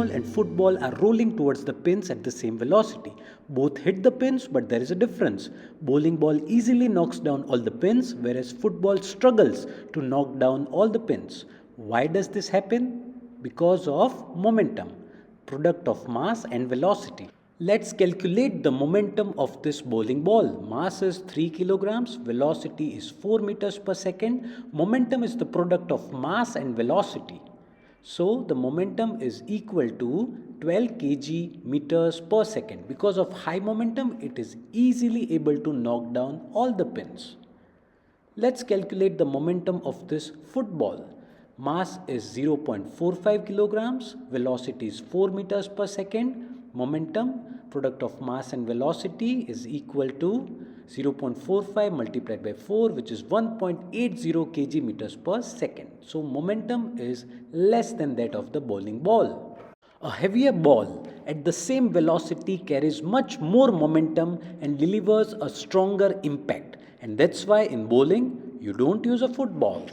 ball and football are rolling towards the pins at the same velocity. Both hit the pins, but there is a difference. Bowling ball easily knocks down all the pins, whereas football struggles to knock down all the pins. Why does this happen? Because of momentum, product of mass and velocity. Let's calculate the momentum of this bowling ball. Mass is 3 kilograms, velocity is 4 meters per second. Momentum is the product of mass and velocity. So the momentum is equal to 12 kg meters per second. Because of high momentum, it is easily able to knock down all the pins. Let's calculate the momentum of this football. Mass is 0.45 kilograms, velocity is 4 meters per second. Momentum, product of mass and velocity, is equal to 0.45 multiplied by 4, which is 1.80 kg meters per second. So momentum is less than that of the bowling ball. A heavier ball at the same velocity carries much more momentum and delivers a stronger impact. And that's why in bowling, you don't use a football.